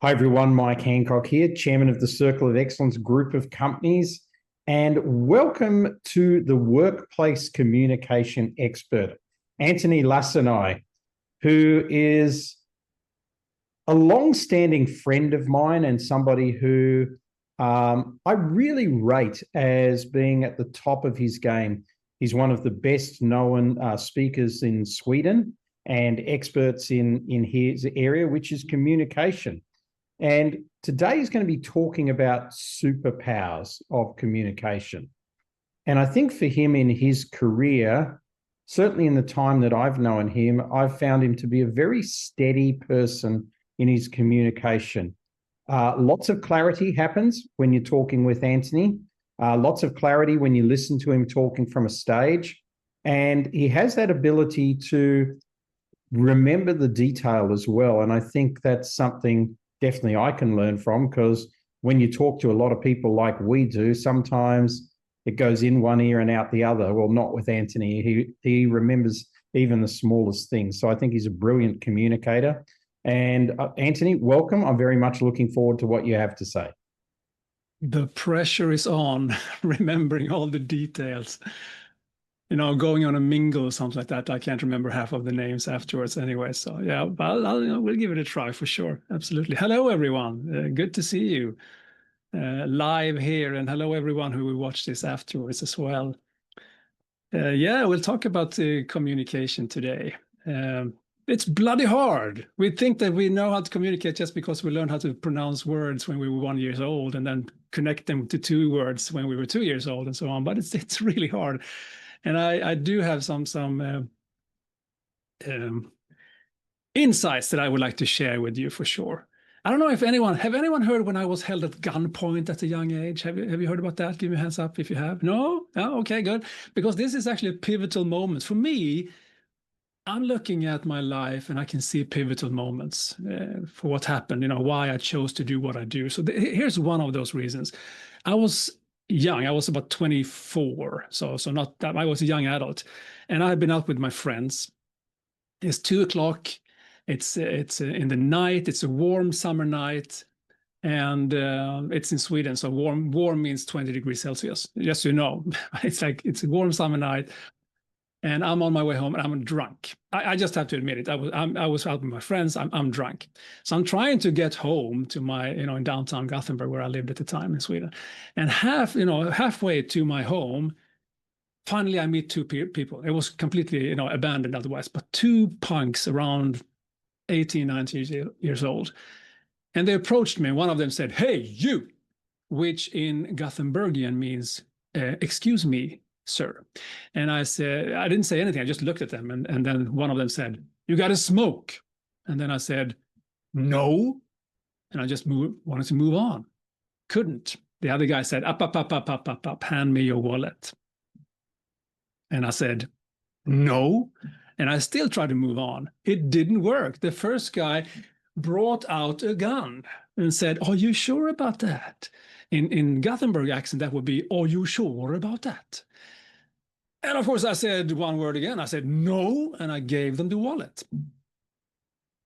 Hi, everyone. Mike Hancock here, Chairman of the Circle of Excellence Group of Companies, and welcome to the workplace communication expert, Antoni Lacinai, who is a long-standing friend of mine and somebody who I really rate as being at the top of his game. He's one of the best-known speakers in Sweden and experts in his area, which is communication. And today he's going to be talking about superpowers of communication. And I think for him in his career, certainly in the time that I've known him, I've found him to be a very steady person in his communication. Lots of clarity happens when you're talking with Antoni. Lots of clarity when you listen to him talking from a stage. And he has that ability to remember the detail as well. And I think that's something definitely I can learn from, because when you talk to a lot of people like we do, sometimes it goes in one ear and out the other. Well, not with Antoni. He remembers even the smallest things. So I think he's a brilliant communicator. And Antoni, welcome. I'm very much looking forward to what you have to say. The pressure is on, remembering all the details. Going on a mingle or something like that. I can't remember half of the names afterwards anyway. So yeah, but we'll give it a try for sure. Absolutely. Hello, everyone. Good to see you live here. And hello, everyone who will watch this afterwards as well. Yeah, we'll talk about communication today. It's bloody hard. We think that we know how to communicate just because we learned how to pronounce words when we were 1 year old and then connect them to two words when we were 2 years old and so on. But it's really hard. And I do have some insights that I would like to share with you for sure. I don't know if anyone heard when I was held at gunpoint at a young age? Have you heard about that? Give me a hands up if you have. No? Oh, okay, good. Because this is actually a pivotal moment. For me, I'm looking at my life and I can see pivotal moments for what happened, why I chose to do what I do. So here's one of those reasons. I was young. I was about 24, so not that I was a young adult, and I had been out with my friends. It's 2 o'clock. It's in the night. It's a warm summer night, and it's in Sweden. So warm means 20 degrees Celsius. Just so you know, it's a warm summer night. And I'm on my way home and I'm drunk. I just have to admit it. I was out with my friends. I'm drunk. So I'm trying to get home to my, in downtown Gothenburg, where I lived at the time in Sweden. And halfway to my home, finally I meet two people. It was completely, abandoned otherwise, but two punks around 18, 19 years old. And they approached me. One of them said, "Hey, you," which in Gothenburgian means, "Excuse me, sir." And I said, I didn't say anything. I just looked at them. And then one of them said, "You got to smoke." And then I said, "No." And I just wanted to move on. Couldn't. The other guy said, up, hand me your wallet. And I said, "No." And I still tried to move on. It didn't work. The first guy brought out a gun and said, "Are you sure about that?" In Gothenburg accent, that would be, "Are you sure about that?" And of course, I said one word again. I said, "No," and I gave them the wallet.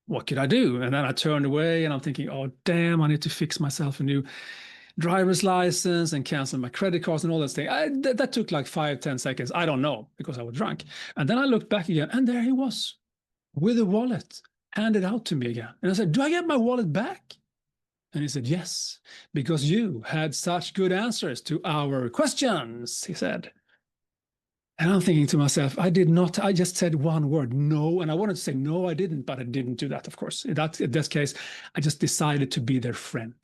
What could I do? And then I turned away, and I'm thinking, oh, damn, I need to fix myself a new driver's license and cancel my credit cards and all that thing. That took like 5-10 seconds. I don't know, because I was drunk. And then I looked back again, and there he was with a wallet handed out to me again. And I said, "Do I get my wallet back?" And he said, "Yes, because you had such good answers to our questions," he said. And I'm thinking to myself, I just said one word, "No." And I wanted to say, "No, I didn't," but I didn't do that, of course. In this case, I just decided to be their friend.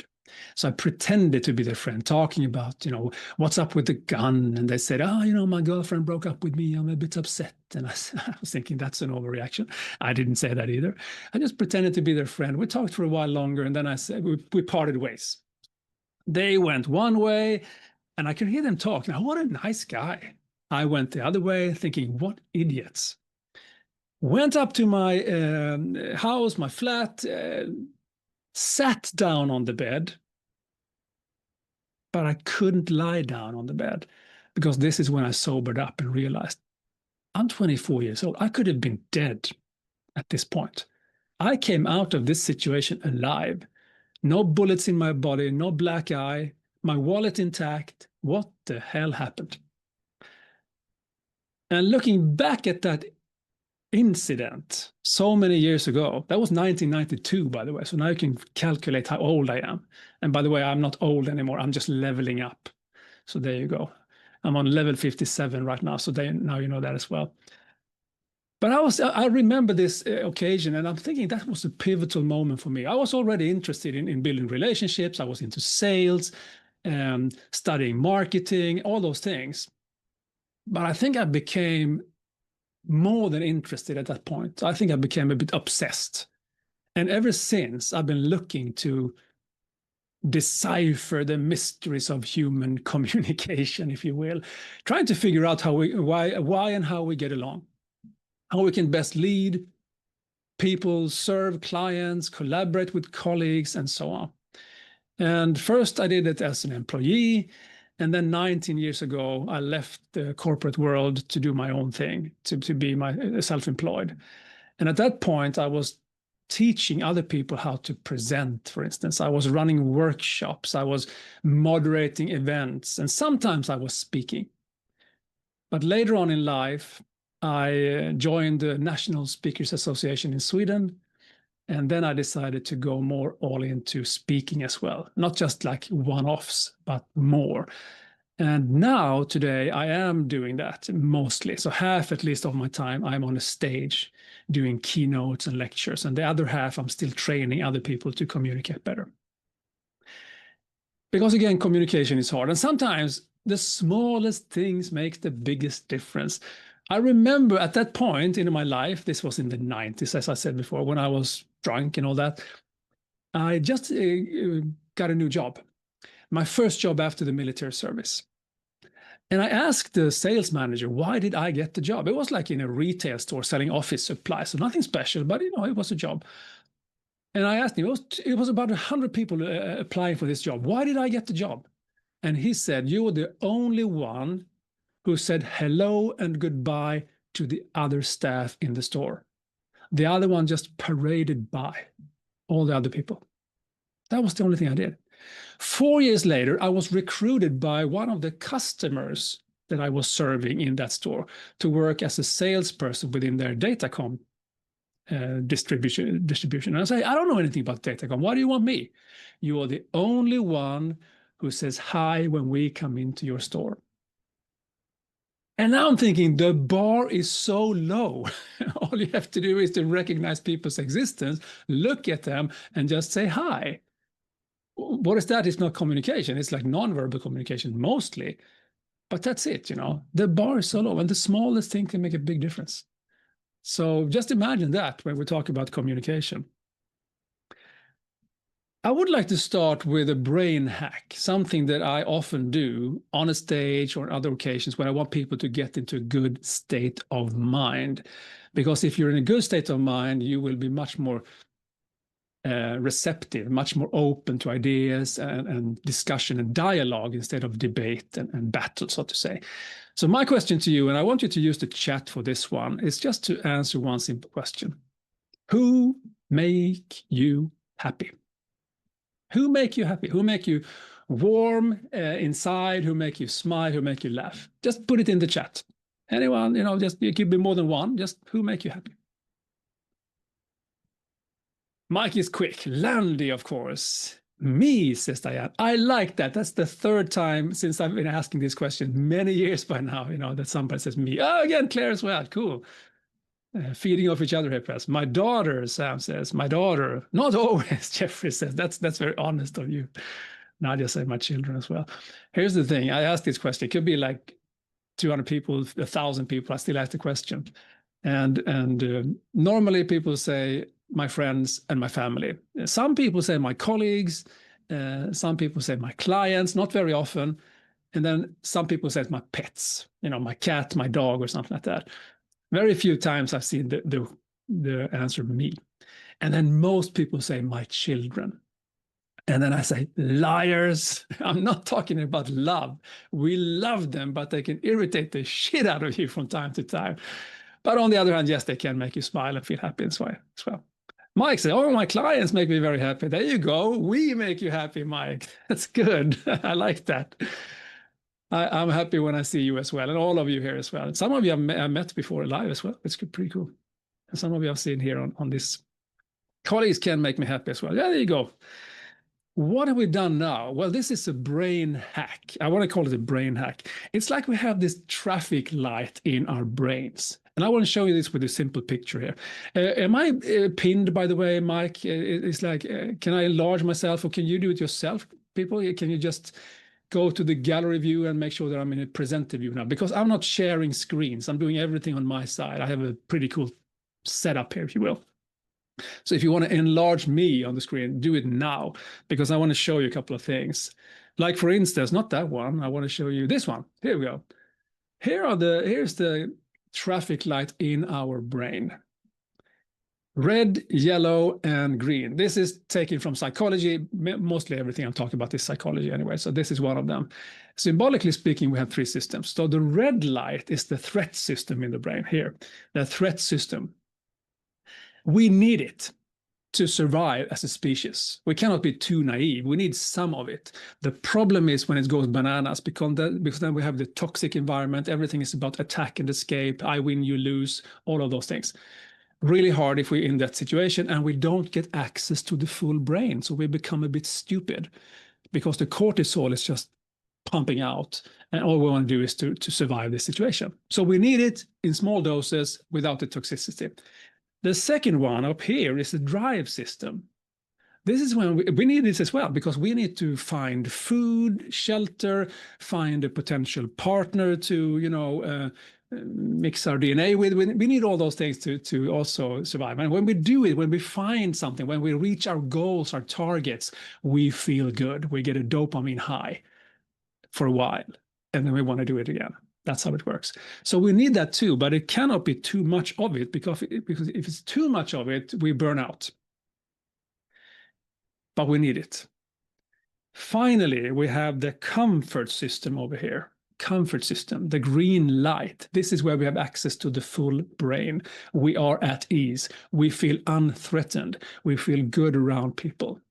So I pretended to be their friend, talking about, what's up with the gun. And they said, "Oh, my girlfriend broke up with me. I'm a bit upset." And I was thinking, that's an overreaction. I didn't say that either. I just pretended to be their friend. We talked for a while longer, and then I said, we parted ways. They went one way, and I could hear them talk. Now, what a nice guy. I went the other way, thinking, what idiots. Went up to my house, my flat, sat down on the bed, but I couldn't lie down on the bed, because this is when I sobered up and realized I'm 24 years old. I could have been dead at this point. I came out of this situation alive. no bullets in my body, no black eye, my wallet intact. What the hell happened? And looking back at that incident so many years ago, that was 1992, by the way. So now you can calculate how old I am. And by the way, I'm not old anymore. I'm just leveling up. So there you go. I'm on level 57 right now. So now you know that as well. But I remember this occasion, and I'm thinking that was a pivotal moment for me. I was already interested in building relationships. I was into sales, studying marketing, all those things. But I think I became more than interested at that point. I think I became a bit obsessed. And ever since, I've been looking to decipher the mysteries of human communication, if you will, trying to figure out why and how we get along, how we can best lead people, serve clients, collaborate with colleagues, and so on. And first, I did it as an employee. And then 19 years ago, I left the corporate world to do my own thing, to be self-employed. And at that point, I was teaching other people how to present, for instance. I was running workshops. I was moderating events. And sometimes I was speaking. But later on in life, I joined the National Speakers Association in Sweden. And then I decided to go more all into speaking as well, not just like one-offs, but more. And now, today, I am doing that mostly. So half at least of my time, I'm on a stage doing keynotes and lectures. And the other half, I'm still training other people to communicate better. Because again, communication is hard. And sometimes the smallest things make the biggest difference. I remember at that point in my life, this was in the 90s, as I said before, when I was drunk and all that, I just got a new job, my first job after the military service. And I asked the sales manager, why did I get the job? It was like in a retail store selling office supplies, so nothing special, but it was a job. And I asked him, it was about 100 people applying for this job. Why did I get the job? And he said, you were the only one who said hello and goodbye to the other staff in the store. The other one just paraded by all the other people. That was the only thing I did. 4 years later, I was recruited by one of the customers that I was serving in that store to work as a salesperson within their datacom distribution. And I say, I don't know anything about datacom. Why do you want me? You are the only one who says hi when we come into your store. And now I'm thinking the bar is so low. All you have to do is to recognize people's existence, look at them, and just say hi. What is that? It's not communication. It's like nonverbal communication mostly. But that's it, The bar is so low, and the smallest thing can make a big difference. So just imagine that when we talk about communication. I would like to start with a brain hack, something that I often do on a stage or other occasions when I want people to get into a good state of mind. Because if you're in a good state of mind, you will be much more receptive, much more open to ideas and discussion and dialogue instead of debate and battle, so to say. So my question to you, and I want you to use the chat for this one, is just to answer one simple question. Who make you happy? Who make you happy? Who make you warm inside? Who make you smile? Who make you laugh? Just put it in the chat. Anyone, just it could be more than one. Just who make you happy? Mike is quick. Landy, of course. Me, says Diane. I like that. That's the third time since I've been asking this question, many years by now, that somebody says me. Oh, again, Claire as well. Cool. Feeding off each other here, perhaps. My daughter, Sam says. My daughter. Not always, Jeffrey says. That's very honest of you. Nadia said my children as well. Here's the thing. I asked this question. It could be like 200 people, 1,000 people. I still ask the question. And normally people say my friends and my family. Some people say my colleagues. Some people say my clients, not very often. And then some people say my pets, my cat, my dog, or something like that. Very few times I've seen the answer me. And then most people say my children. And then I say, liars. I'm not talking about love. We love them, but they can irritate the shit out of you from time to time. But on the other hand, yes, they can make you smile and feel happy as well. Mike said, oh, my clients make me very happy. There you go. We make you happy, Mike. That's good. I like that. I'm happy when I see you as well, and all of you here as well. Some of you I've met before live as well. It's pretty cool. And some of you I've seen here on this. Colleagues can make me happy as well. Yeah, there you go. What have we done now? Well, this is a brain hack. I want to call it a brain hack. It's like we have this traffic light in our brains. And I want to show you this with a simple picture here. Am I pinned, by the way, Mike? It's like, can I enlarge myself, or can you do it yourself, people? Can you just go to the gallery view and make sure that I'm in a presenter view now? Because I'm not sharing screens. I'm doing everything on my side. I have a pretty cool setup here, if you will. So if you want to enlarge me on the screen, do it now, because I want to show you a couple of things. Like, for instance, not that one. I want to show you this one. Here we go. Here's the traffic light in our brain. Red, yellow, and green. This is taken from psychology. Mostly everything I'm talking about is psychology anyway, so this is one of them. Symbolically speaking, we have three systems. So the red light is the threat system in the brain here, the threat system. We need it to survive as a species. We cannot be too naive. We need some of it. The problem is when it goes bananas, because then we have the toxic environment. Everything is about attack and escape. I win, you lose, all of those things. Really hard if we're in that situation and we don't get access to the full brain. So we become a bit stupid because the cortisol is just pumping out. And all we want to do is to survive this situation. So we need it in small doses without the toxicity. The second one up here is the drive system. This is when we need this as well, because we need to find food, shelter, find a potential partner to, mix our DNA with. We need all those things to also survive. And when we do it, when we find something, when we reach our goals, our targets, we feel good. We get a dopamine high for a while, and then we want to do it again. That's how it works. So we need that too, but it cannot be too much of it, because if it's too much of it, we burn out. But we need it. Finally, we have the comfort system over here. Comfort system, the green light. This is where we have access to the full brain. We are at ease. We feel unthreatened. We feel good around people.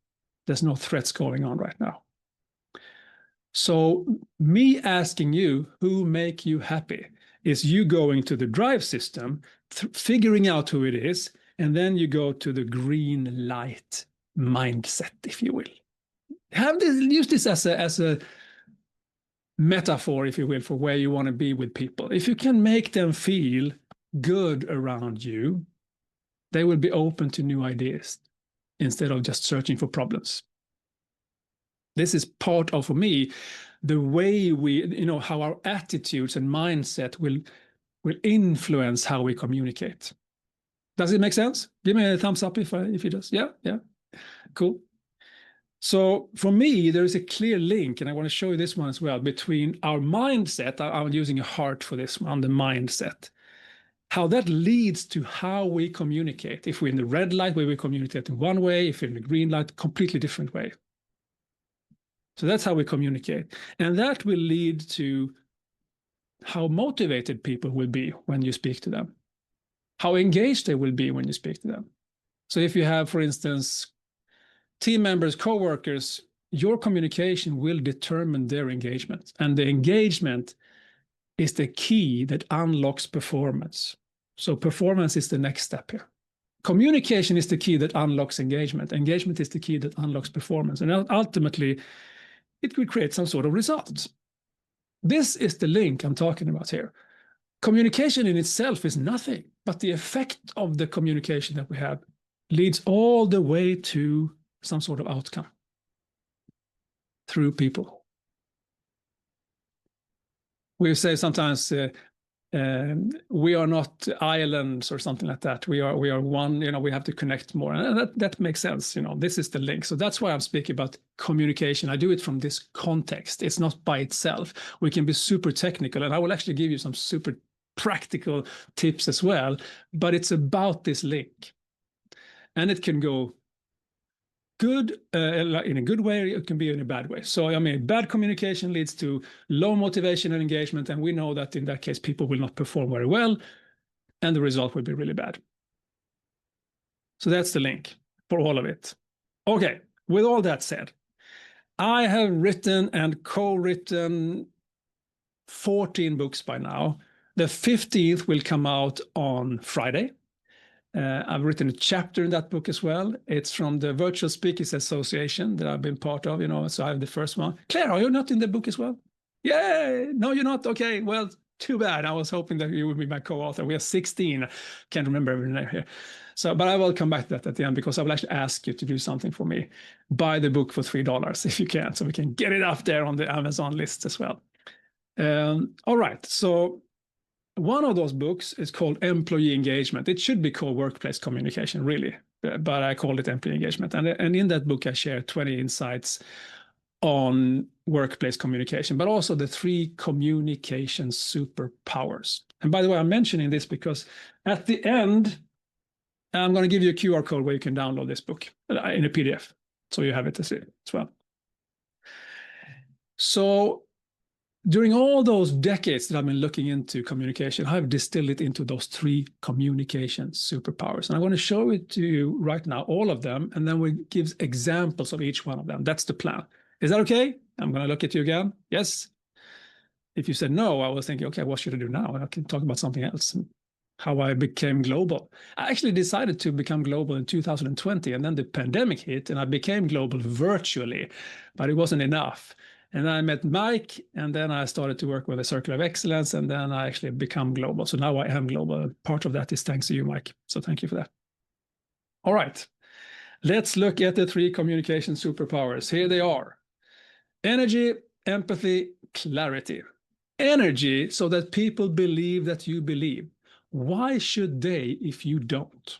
There's no threats going on right now. So me asking you who make you happy is you going to the drive system, figuring out who it is, and then you go to the green light mindset, if you will. Use this as a metaphor, if you will, for where you want to be with people. If you can make them feel good around you, they will be open to new ideas instead of just searching for problems. This is part of, for me, the way we, how our attitudes and mindset will influence how we communicate. Does it make sense? Give me a thumbs up if it does. Yeah, cool. So for me, there is a clear link, and I want to show you this one as well, between our mindset. I'm using a heart for this one, the mindset. How that leads to how we communicate. If we're in the red light, where we communicate in one way, if we're in the green light, completely different way. So that's how we communicate. And that will lead to how motivated people will be when you speak to them, how engaged they will be when you speak to them. So if you have, for instance, team members, co-workers, your communication will determine their engagement. And the engagement is the key that unlocks performance. So performance is the next step here. Communication is the key that unlocks engagement. Engagement is the key that unlocks performance. And ultimately, it will create some sort of results. This is the link I'm talking about here. Communication in itself is nothing, but the effect of the communication that we have leads all the way to some sort of outcome through people. We say sometimes we are not islands or something like that. We are one, we have to connect more. And that makes sense. This is the link. So that's why I'm speaking about communication. I do it from this context. It's not by itself. We can be super technical, and I will actually give you some super practical tips as well, but it's about this link. And it can go good in a good way, it can be in a bad way. So, bad communication leads to low motivation and engagement, and we know that in that case, people will not perform very well, and the result will be really bad. So that's the link for all of it. Okay, with all that said, I have written and co-written 14 books by now. The 15th will come out on Friday. I've written a chapter in that book as well. It's from the Virtual Speakers Association that I've been part of, so I have the first one. Claire, are you not in the book as well? Yay! No, you're not? Okay, well, too bad. I was hoping that you would be my co-author. We are 16. Can't remember every name here. So, but I will come back to that at the end, because I will actually ask you to do something for me. Buy the book for $3 if you can, so we can get it up there on the Amazon list as well. All right, so one of those books is called Employee Engagement. It should be called Workplace Communication, really, but I called it Employee Engagement. And in that book, I share 20 insights on workplace communication, but also the 3 communication superpowers. And by the way, I'm mentioning this because at the end, I'm going to give you a QR code where you can download this book in a PDF, so you have it as well. So during all those decades that I've been looking into communication, I've distilled it into those 3 communication superpowers. And I'm going to show it to you right now, all of them, and then we give examples of each one of them. That's the plan. Is that okay? I'm going to look at you again. Yes? If you said no, I was thinking, okay, what should I do now? I can talk about something else. How I became global. I actually decided to become global in 2020, and then the pandemic hit, and I became global virtually, but it wasn't enough. And then I met Mike, and then I started to work with a Circle of Excellence, and then I actually become global. So now I am global. Part of that is thanks to you, Mike. So thank you for that. All right. Let's look at the 3 communication superpowers. Here they are. Energy, empathy, clarity. Energy, so that people believe that you believe. Why should they if you don't?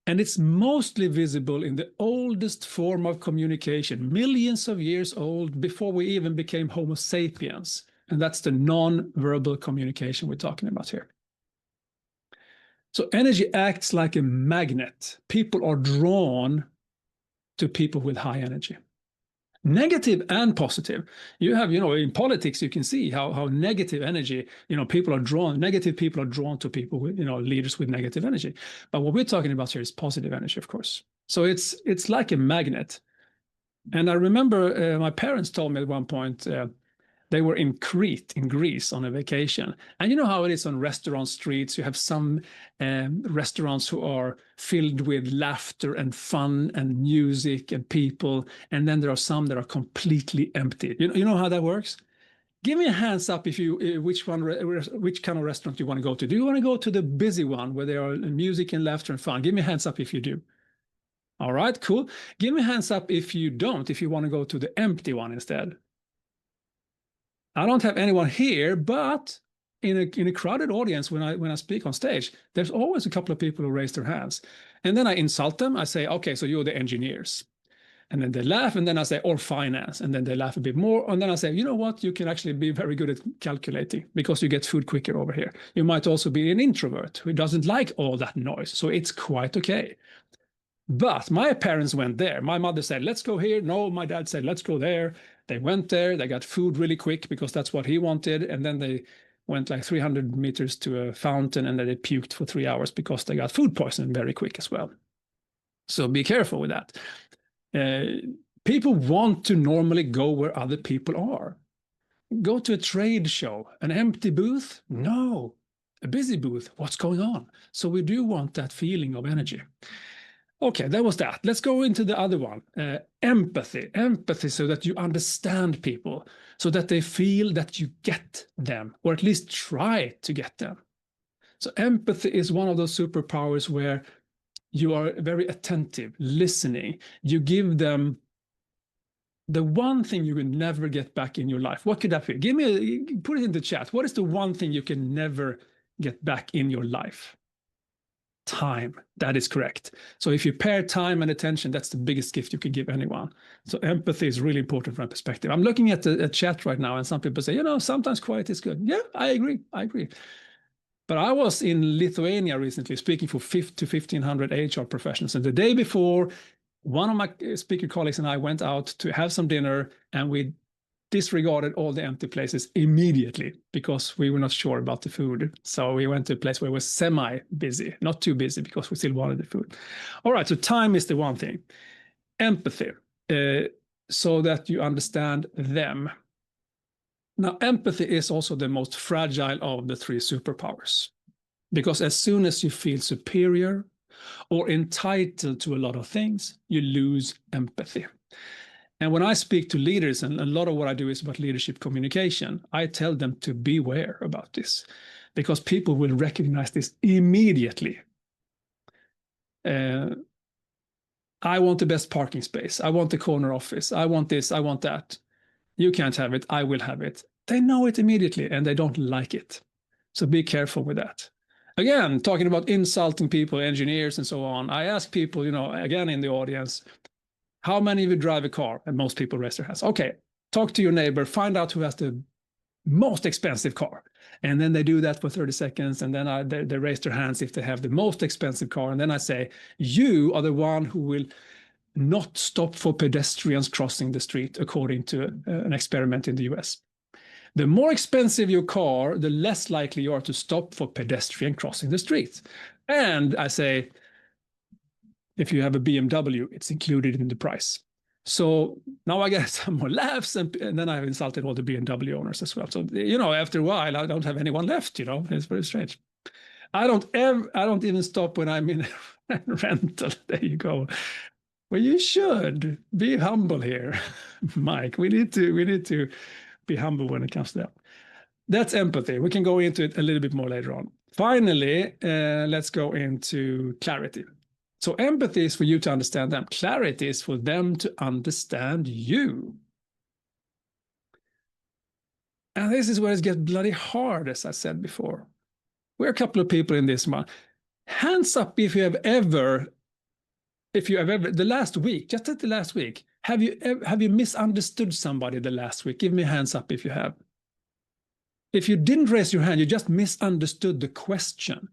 And it's mostly visible in the oldest form of communication, millions of years old, before we even became Homo sapiens. And that's the non-verbal communication we're talking about here. So energy acts like a magnet. People are drawn to people with high energy. Negative and positive. You have, in politics, you can see how negative energy, people are drawn, negative people are drawn to people with, leaders with negative energy. But what we're talking about here is positive energy, of course. So it's like a magnet. And I remember my parents told me at one point, they were in Crete, in Greece, on a vacation. And you know how it is on restaurant streets. You have some restaurants who are filled with laughter and fun and music and people. And then there are some that are completely empty. You know how that works? Give me a hands up if you which kind of restaurant you want to go to. Do you want to go to the busy one where there are music and laughter and fun? Give me a hands up if you do. All right, cool. Give me a hands up if you don't, if you want to go to the empty one instead. I don't have anyone here, but in a crowded audience, when I speak on stage, there's always a couple of people who raise their hands. And then I insult them. I say, okay, so you're the engineers. And then they laugh, and then I say, or finance. And then they laugh a bit more. And then I say, you know what? You can actually be very good at calculating because you get food quicker over here. You might also be an introvert who doesn't like all that noise. So it's quite okay. But my parents went there. My mother said, let's go here. No, my dad said, let's go there. They went there. They got food really quick because that's what he wanted. And then they went like 300 meters to a fountain, and then they puked for 3 hours because they got food poisoning very quick as well. So be careful with that. People want to normally go where other people are. Go to a trade show, an empty booth? No. A busy booth? What's going on? So we do want that feeling of energy. Okay, that was that. Let's go into the other one. Empathy. Empathy so that you understand people, so that they feel that you get them, or at least try to get them. So empathy is one of those superpowers where you are very attentive, listening. You give them the one thing you can never get back in your life. What could that be? Put it in the chat. What is the one thing you can never get back in your life? Time. That is correct. So if you pair time and attention, that's the biggest gift you can give anyone. So empathy is really important from that perspective. I'm looking at the chat right now, and some people say, sometimes quiet is good. Yeah, I agree. But I was in Lithuania recently speaking for 1,500 HR professionals. And the day before, one of my speaker colleagues and I went out to have some dinner, and we disregarded all the empty places immediately because we were not sure about the food. So we went to a place where it was semi-busy, not too busy because we still wanted the food. All right, so time is the one thing. Empathy, so that you understand them. Now, empathy is also the most fragile of the three superpowers, because as soon as you feel superior or entitled to a lot of things, you lose empathy. And when I speak to leaders, and a lot of what I do is about leadership communication, I tell them to beware about this, because people will recognize this immediately. I want the best parking space. I want the corner office. I want this. I want that. You can't have it. I will have it. They know it immediately and they don't like it. So be careful with that. Again, talking about insulting people, engineers, and so on. I ask people, again, in the audience, how many of you drive a car? And most people raise their hands. Okay, talk to your neighbor, find out who has the most expensive car. And then they do that for 30 seconds. And then they raise their hands if they have the most expensive car. And then I say, you are the one who will not stop for pedestrians crossing the street, according to an experiment in the US. The more expensive your car, the less likely you are to stop for pedestrian crossing the street. And I say, if you have a BMW, it's included in the price. So now I get some more laughs, and then I've insulted all the BMW owners as well. So, after a while, I don't have anyone left, It's very strange. I don't even stop when I'm in a rental. There you go. Well, you should be humble here, Mike. We need to be humble when it comes to that. That's empathy. We can go into it a little bit more later on. Finally, let's go into clarity. So empathy is for you to understand them. Clarity is for them to understand you. And this is where it gets bloody hard, as I said before. We're a couple of people in this one. Hands up if you have ever, the last week, just at the last week, have you misunderstood somebody the last week? Give me hands up if you have. If you didn't raise your hand, you just misunderstood the question.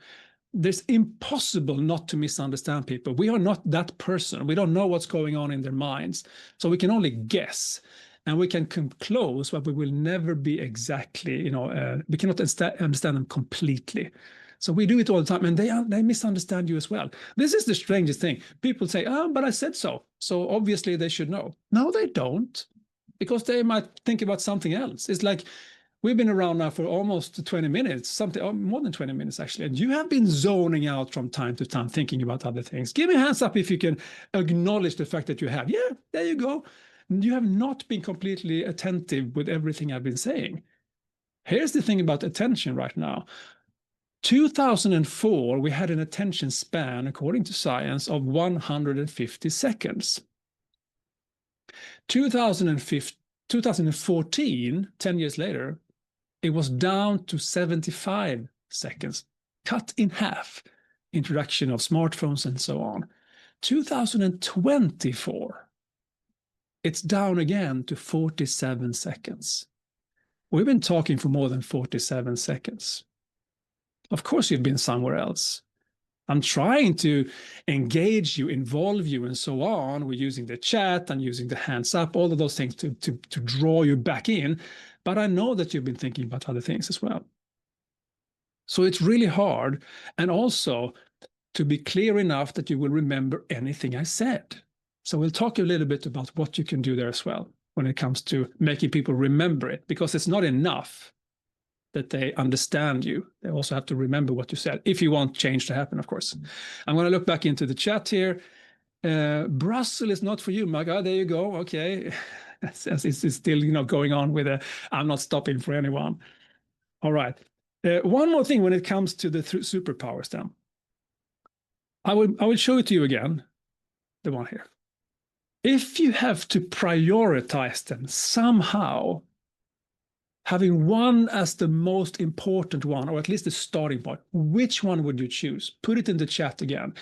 It's impossible not to misunderstand people. We are not that person. We don't know what's going on in their minds. So we can only guess, and we can come close, but we will never be exactly, we cannot understand them completely. So we do it all the time, and they misunderstand you as well. This is the strangest thing. People say, but I said so. So obviously they should know. No, they don't, because they might think about something else. It's like, we've been around now for almost 20 minutes, more than 20 minutes actually, and you have been zoning out from time to time, thinking about other things. Give me a hands up if you can acknowledge the fact that you have. Yeah, there you go. You have not been completely attentive with everything I've been saying. Here's the thing about attention right now. 2004, we had an attention span, according to science, of 150 seconds. 2014, 10 years later, it was down to 75 seconds, cut in half. Introduction of smartphones and so on. 2024, it's down again to 47 seconds. We've been talking for more than 47 seconds. Of course, you've been somewhere else. I'm trying to engage you, involve you, and so on. We're using the chat and using the hands up, all of those things to draw you back in. But I know that you've been thinking about other things as well. So it's really hard. And also to be clear enough that you will remember anything I said. So we'll talk a little bit about what you can do there as well when it comes to making people remember it, because it's not enough that they understand you. They also have to remember what you said, if you want change to happen, of course. I'm going to look back into the chat here. Brussels is not for you, my God. There you go. Okay. It's still, going on with I'm not stopping for anyone. All right. One more thing when it comes to the superpowers then. I will show it to you again, the one here. If you have to prioritize them somehow, having one as the most important one, or at least the starting point, which one would you choose? Put it in the chat again.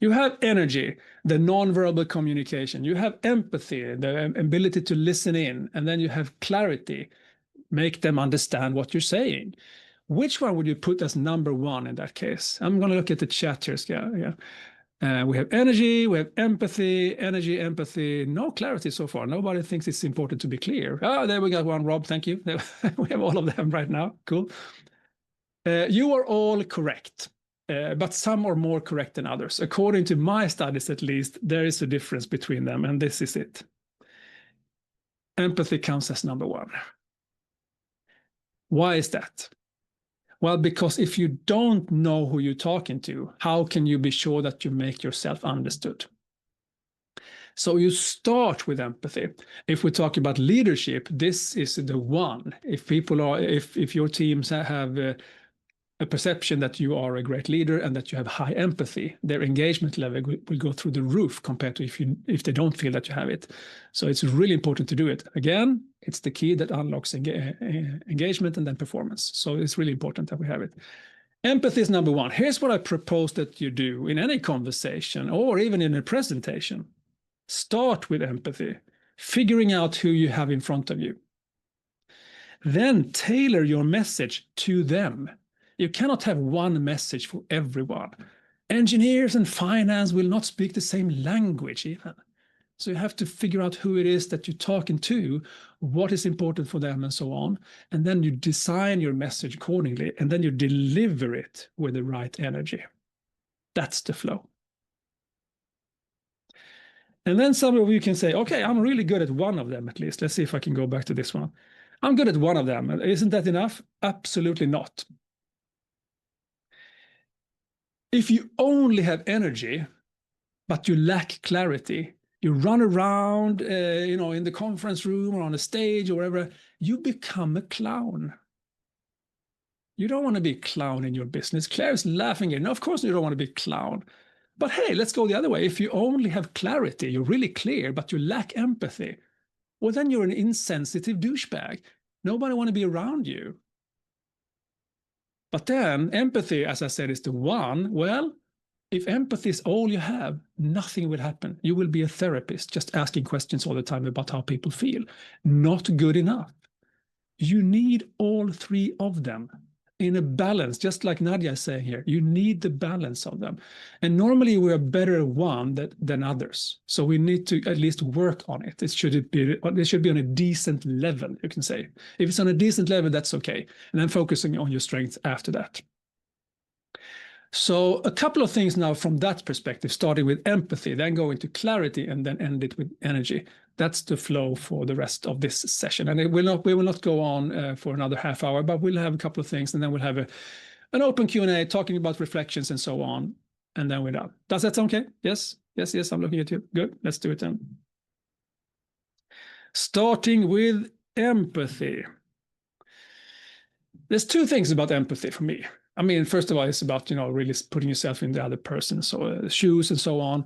You have energy, the nonverbal communication. You have empathy, the ability to listen in. And then you have clarity, make them understand what you're saying. Which one would you put as number one in that case? I'm going to look at the chat here. Yeah. We have energy, we have empathy, energy, empathy, no clarity so far. Nobody thinks it's important to be clear. Oh, there we got one, Rob, thank you. We have all of them right now, cool. You are all correct, but some are more correct than others. According to my studies, at least, there is a difference between them, and this is it. Empathy comes as number one. Why is that? Well, because if you don't know who you're talking to, how can you be sure that you make yourself understood? So you start with empathy. If we talk about leadership, this is the one. If people are, if your teams have a perception that you are a great leader and that you have high empathy, their engagement level will go through the roof compared to if they don't feel that you have it. So it's really important to do it. Again, it's the key that unlocks engagement and then performance. So it's really important that we have it. Empathy is number one. Here's what I propose that you do in any conversation or even in a presentation. Start with empathy, figuring out who you have in front of you. Then tailor your message to them. You cannot have one message for everyone. Engineers and finance will not speak the same language even. So you have to figure out who it is that you're talking to, what is important for them, and so on. And then you design your message accordingly, and then you deliver it with the right energy. That's the flow. And then some of you can say, okay, I'm really good at one of them at least. Let's see if I can go back to this one. I'm good at one of them. Isn't that enough? Absolutely not. If you only have energy, but you lack clarity, you run around, in the conference room or on a stage or wherever, you become a clown. You don't want to be a clown in your business. Claire's laughing at you. Of course you don't want to be a clown. But hey, let's go the other way. If you only have clarity, you're really clear, but you lack empathy, well, then you're an insensitive douchebag. Nobody wants to be around you. But then empathy, as I said, is the one. Well, if empathy is all you have, nothing will happen. You will be a therapist just asking questions all the time about how people feel. Not good enough. You need all three of them in a balance, just like Nadia is saying here. You need the balance of them. And normally we are better at one than others. So we need to at least work on it. It should be on a decent level, you can say. If it's on a decent level, that's okay. And then focusing on your strengths after that. So a couple of things now from that perspective, starting with empathy, then go into clarity, and then end it with energy. That's the flow for the rest of this session. And we will not go on for another half hour, but we'll have a couple of things, and then we'll have an open Q&A talking about reflections and so on, and then we're done. Does that sound okay? Yes, I'm looking at you. Good, let's do it then. Starting with empathy. There's two things about empathy for me. I mean, first of all, it's about, really putting yourself in the other person's shoes and so on.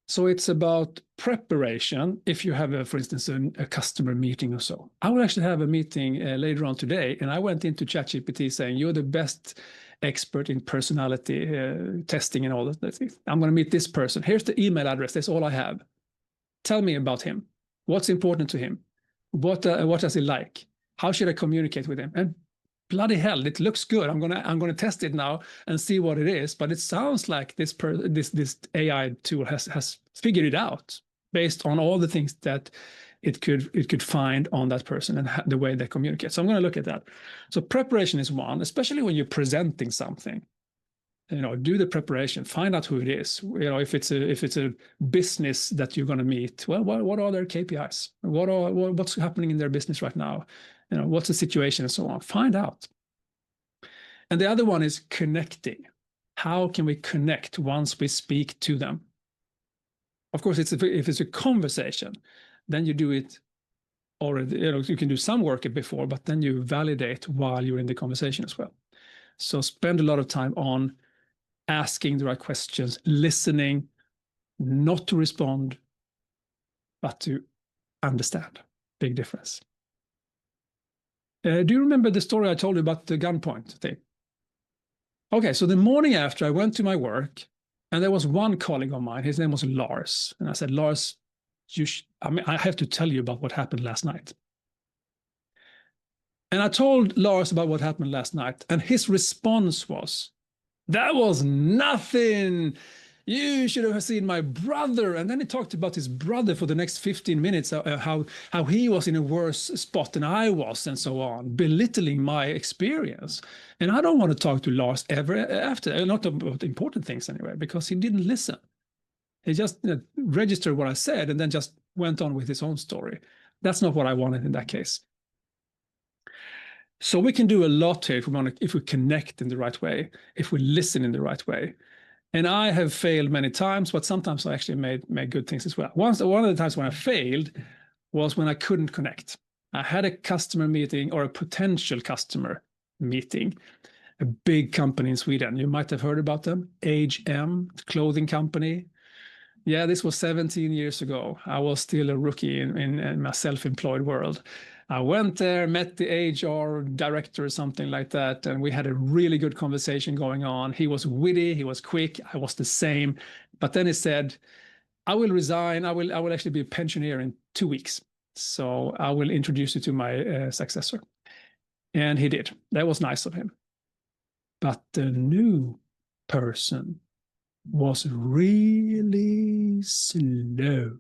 So it's about preparation. If you have, for instance, a customer meeting or so. I will actually have a meeting later on today, and I went into ChatGPT saying, you're the best expert in personality testing and all that. I'm going to meet this person. Here's the email address. That's all I have. Tell me about him. What's important to him? What does he like? How should I communicate with him? And bloody hell, it looks good. I'm gonna test it now and see what it is. But it sounds like this AI tool has figured it out based on all the things that it could find on that person and the way they communicate. So I'm going to look at that. So preparation is one, especially when you're presenting something. Do the preparation. Find out who it is. If it's a business that you're going to meet, well, what are their KPIs? What's happening in their business right now? What's the situation and so on. Find out. And the other one is connecting. How can we connect once we speak to them? Of course, if it's a conversation, then you do it already. You can do some work before, but then you validate while you're in the conversation as well. So spend a lot of time on asking the right questions, listening, not to respond, but to understand. Big difference. Do you remember the story I told you about the gunpoint thing? Okay, so the morning after, I went to my work, and there was one colleague of mine. His name was Lars. And I said, Lars, I have to tell you about what happened last night. And I told Lars about what happened last night, and his response was, that was nothing. You should have seen my brother. And then he talked about his brother for the next 15 minutes, how he was in a worse spot than I was, and so on, belittling my experience. And I don't want to talk to Lars ever after, not about important things anyway, because he didn't listen. He just registered what I said and then just went on with his own story. That's not what I wanted in that case. So we can do a lot here if we connect in the right way, if we listen in the right way. And I have failed many times, but sometimes I actually made good things as well. One of the times when I failed was when I couldn't connect. I had a customer meeting, or a potential customer meeting, a big company in Sweden. You might have heard about them, H&M, clothing company. Yeah, this was 17 years ago. I was still a rookie in my self-employed world. I went there, met the HR director or something like that, and we had a really good conversation going on. He was witty, he was quick, I was the same. But then he said, I will resign, I will actually be a pensioner in 2 weeks. So I will introduce you to my successor. And he did. That was nice of him. But the new person was really slow.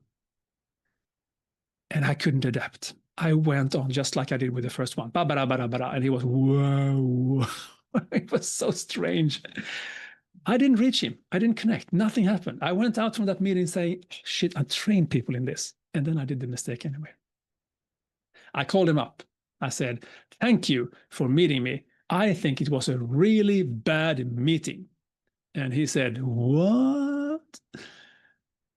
And I couldn't adapt. I went on just like I did with the first one. And he was, whoa. It was so strange. I didn't reach him. I didn't connect. Nothing happened. I went out from that meeting saying, shit, I trained people in this. And then I did the mistake anyway. I called him up. I said, thank you for meeting me. I think it was a really bad meeting. And he said, what?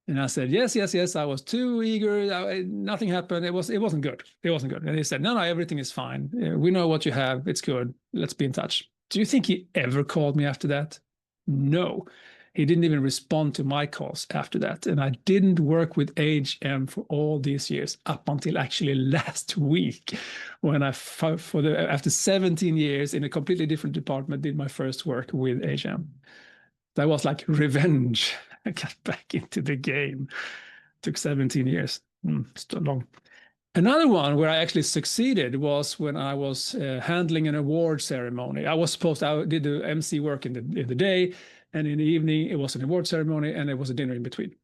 And I said, yes, I was too eager. Nothing happened. It wasn't good. It wasn't good. And he said, no, everything is fine. We know what you have. It's good. Let's be in touch. Do you think he ever called me after that? No. He didn't even respond to my calls after that. And I didn't work with H&M for all these years, up until actually last week, when after 17 years in a completely different department, did my first work with H&M. That was like revenge. I got back into the game. Took 17 years. Still long. Another one where I actually succeeded was when I was handling an award ceremony. I did the MC work in the day, and in the evening it was an award ceremony, and there was a dinner in between.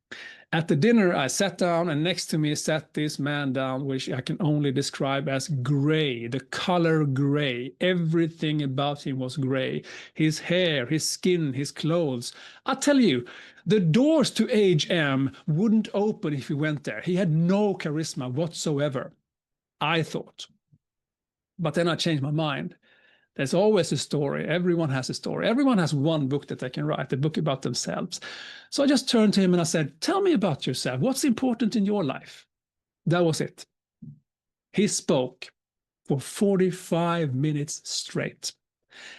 At the dinner, I sat down, and next to me sat this man down, which I can only describe as gray, the color gray. Everything about him was gray. His hair, his skin, his clothes. I tell you, the doors to H&M wouldn't open if he went there. He had no charisma whatsoever, I thought. But then I changed my mind. There's always a story. Everyone has a story. Everyone has one book that they can write, a book about themselves. So I just turned to him and I said, tell me about yourself. What's important in your life? That was it. He spoke for 45 minutes straight.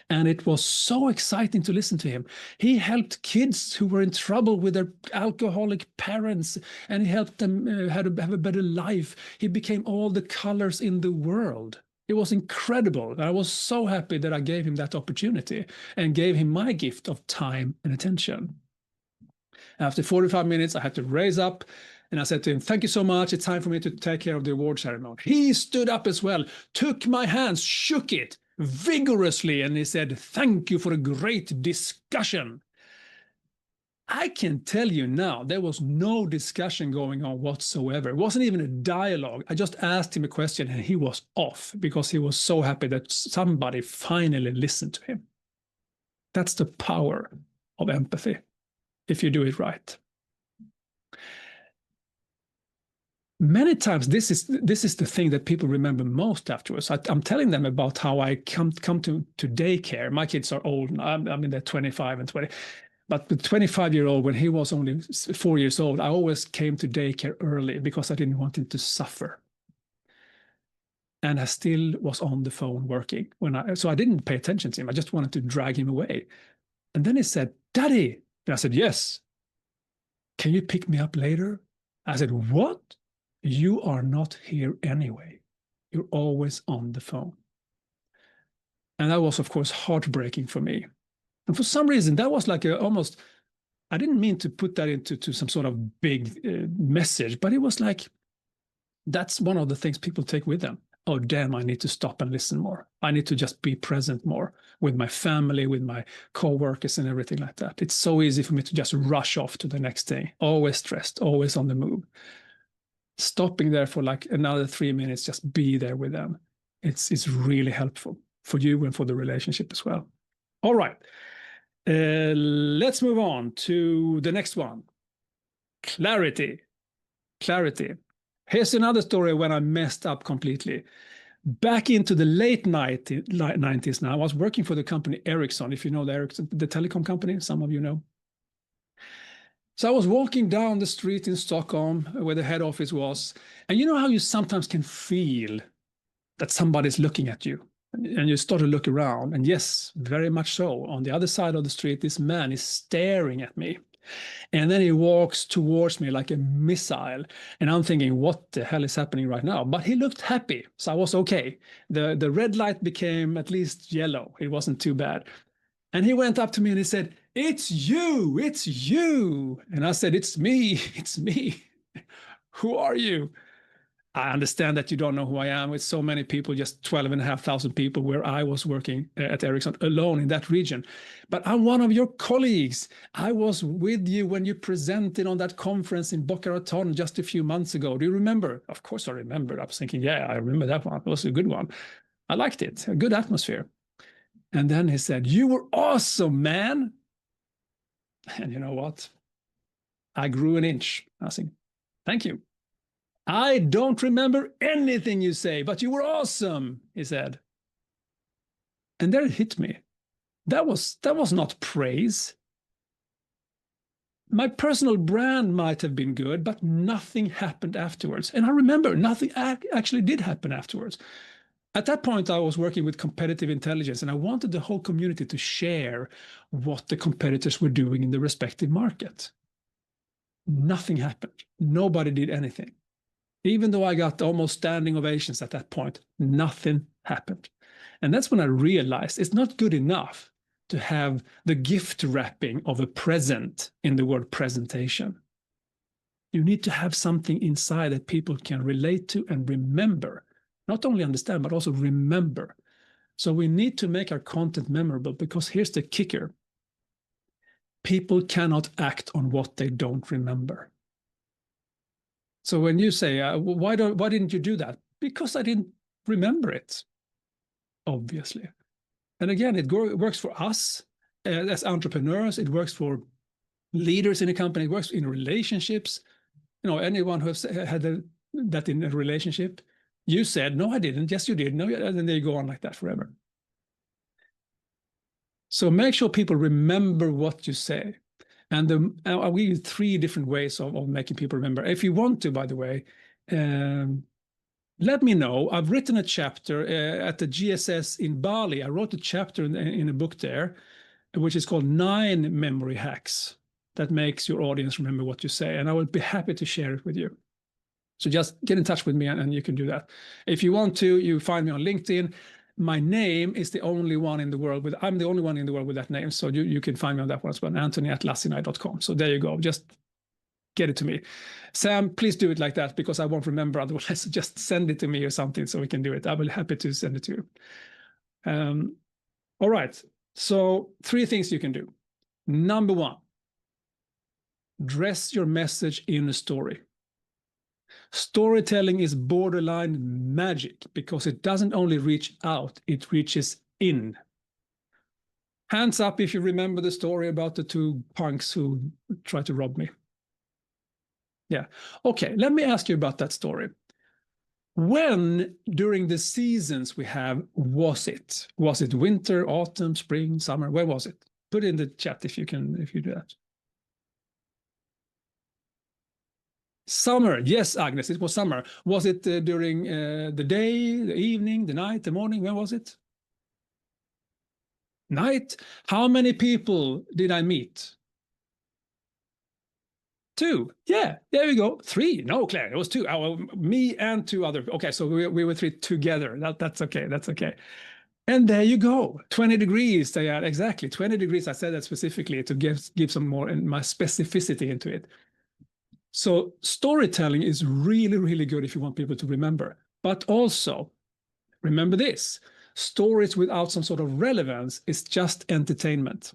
And it was so exciting to listen to him. He helped kids who were in trouble with their alcoholic parents, and he helped them have a better life. He became all the colors in the world. It was incredible. I was so happy that I gave him that opportunity and gave him my gift of time and attention. After 45 minutes, I had to raise up, and I said to him, thank you so much. It's time for me to take care of the award ceremony. He stood up as well, took my hands, shook it vigorously, and he said, thank you for a great discussion. I can tell you now, there was no discussion going on whatsoever. It wasn't even a dialogue. I just asked him a question and he was off because he was so happy that somebody finally listened to him. That's the power of empathy, if you do it right. Many times, this is the thing that people remember most afterwards. I'm telling them about how I come to daycare. My kids are old. I mean, they're 25 and 20. But the 25-year-old, when he was only 4 years old, I always came to daycare early because I didn't want him to suffer. And I still was on the phone working. So I didn't pay attention to him. I just wanted to drag him away. And then he said, Daddy. And I said, yes. Can you pick me up later? I said, what? You are not here anyway. You're always on the phone. And that was, of course, heartbreaking for me. And for some reason, that was like almost, I didn't mean to put that into some sort of big message, but it was like, that's one of the things people take with them. oh, damn, I need to stop and listen more. I need to just be present more with my family, with my co-workers and everything like that. It's so easy for me to just rush off to the next thing, always stressed, always on the move. Stopping there for like another 3 minutes, just be there with them. It's really helpful for you and for the relationship as well. All right, let's move on to the next one. Clarity. Here's another story when I messed up completely. Back into the late 90s now, I was working for the company Ericsson, if you know the Ericsson, the telecom company, some of you know. So I was walking down the street in Stockholm where the head office was, and you know how you sometimes can feel that somebody's looking at you, and you start to look around, and yes, very much so. On the other side of the street, this man is staring at me. And then he walks towards me like a missile. And I'm thinking, what the hell is happening right now? But he looked happy. So I was okay. The red light became at least yellow. It wasn't too bad. And he went up to me and he said, it's you. And I said, it's me. Who are you? I understand that you don't know who I am. With so many people, just 12,500 people where I was working at Ericsson alone in that region. But I'm one of your colleagues. I was with you when you presented on that conference in Boca Raton just a few months ago. Do you remember? Of course I remember. I was thinking, yeah, I remember that one. It was a good one. I liked it. A good atmosphere. And then he said, you were awesome, man. And you know what? I grew an inch. I was thinking, thank you. I don't remember anything you say, but you were awesome, he said. And there it hit me. That was not praise. My personal brand might have been good, but nothing happened afterwards. And I remember nothing actually did happen afterwards. At that point, I was working with competitive intelligence, and I wanted the whole community to share what the competitors were doing in the respective market. Nothing happened. Nobody did anything. Even though I got almost standing ovations at that point, nothing happened. And that's when I realized it's not good enough to have the gift wrapping of a present in the word presentation. You need to have something inside that people can relate to and remember. Not only understand, but also remember. So we need to make our content memorable, because here's the kicker. People cannot act on what they don't remember. So when you say, why didn't you do that? Because I didn't remember it, obviously. And again, it works for us as entrepreneurs. It works for leaders in a company. It works in relationships. You know, anyone who has had that in a relationship, you said, no, I didn't. Yes, you did. No, and then they go on like that forever. So make sure people remember what you say. And I'll give you 3 different ways of making people remember. If you want to, by the way, let me know. I've written a chapter at the GSS in Bali. I wrote a chapter in a book there, which is called 9 Memory Hacks that makes your audience remember what you say. And I would be happy to share it with you. So just get in touch with me and you can do that. If you want to, you find me on LinkedIn. My name is the only one in the world with, I'm the only one in the world with that name. So you can find me on that one as well, Antoni@lacinai.com. So there you go. Just get it to me. Sam, please do it like that, because I won't remember otherwise. Just send it to me or something so we can do it. I will be happy to send it to you. All right. So 3 things you can do. Number 1, dress your message in a story. Storytelling is borderline magic, because it doesn't only reach out, it reaches in. Hands up if you remember the story about the 2 punks who tried to rob me. Yeah. Okay, let me ask you about that story. When during the seasons we have was it? Was it winter, autumn, spring, summer? Where was it? Put it in the chat if you do that. Summer. Yes, Agnes, it was summer. Was it during the day, the evening, the night, the morning? When was it? Night. How many people did I meet? 2. Yeah, there we go. 3. No, Claire, it was 2. Me and 2 other. Okay, so we were 3 together. That's okay. That's okay. And there you go. 20 degrees. They are exactly 20 degrees. I said that specifically to give some more and my specificity into it. So storytelling is really, really good if you want people to remember. But also, remember this, stories without some sort of relevance is just entertainment.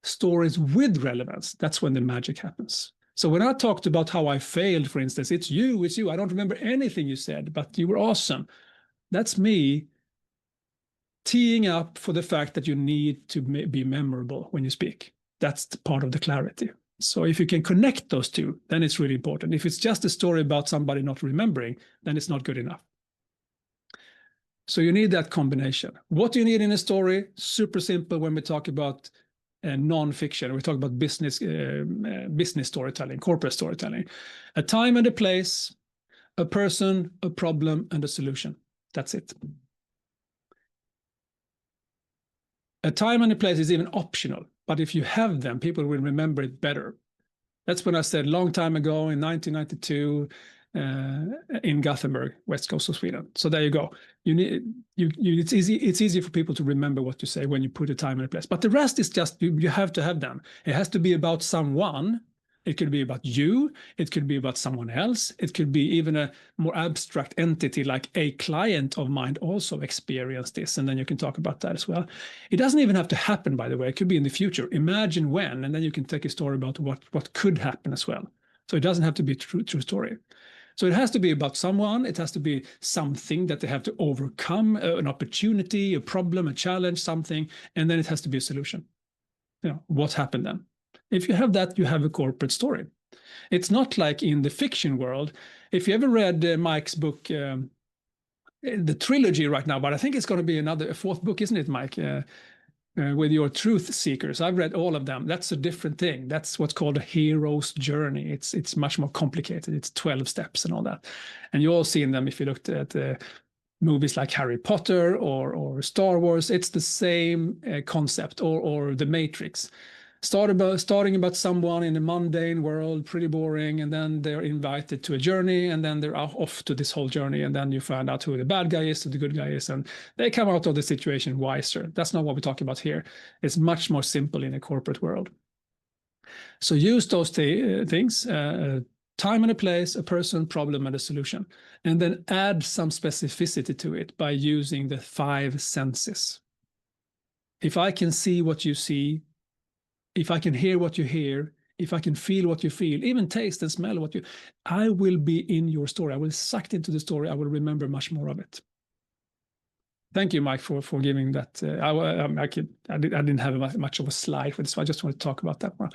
Stories with relevance, that's when the magic happens. So when I talked about how I failed, for instance, it's you, I don't remember anything you said, but you were awesome. That's me teeing up for the fact that you need to be memorable when you speak. That's the part of the clarity. So if you can connect those two, then it's really important. If it's just a story about somebody not remembering, then it's not good enough. So you need that combination. What do you need in a story? Super simple when we talk about non-fiction. We talk about business storytelling, corporate storytelling. A time and a place, a person, a problem, and a solution. That's it. A time and a place is even optional, but if you have them, people will remember it better. That's when I said long time ago in 1992 in Gothenburg, west coast of Sweden. So there you go. It's easy for people to remember what you say when you put a time and a place. But the rest is just you have to have them. It has to be about someone. It could be about you. It could be about someone else. It could be even a more abstract entity, like a client of mine also experienced this, and then you can talk about that as well. It doesn't even have to happen, by the way. It could be in the future. Imagine when, and then you can take a story about what could happen as well. So it doesn't have to be a true story. So it has to be about someone. It has to be something that they have to overcome, an opportunity, a problem, a challenge, something, and then it has to be a solution. What happened then? If you have that, you have a corporate story. It's not like in the fiction world. If you ever read Mike's book, the trilogy right now, but I think it's going to be a fourth book, isn't it, Mike? With your truth seekers. I've read all of them. That's a different thing. That's what's called a hero's journey. It's much more complicated. It's 12 steps and all that. And you all seen them if you looked at movies like Harry Potter or Star Wars. It's the same concept, or The Matrix. Starting about someone in a mundane world, pretty boring, and then they're invited to a journey, and then they're off to this whole journey, and then you find out who the bad guy is, who the good guy is, and they come out of the situation wiser. That's not what we're talking about here. It's much more simple in a corporate world. So use those things, time and a place, a person, problem, and a solution, and then add some specificity to it by using the 5 senses. If I can see what you see, if I can hear what you hear, if I can feel what you feel, even taste and smell what I will be in your story. I will sucked into the story. I will remember much more of it. Thank you, Mike, for giving that. I didn't have much of a slide for this, so I just want to talk about that one.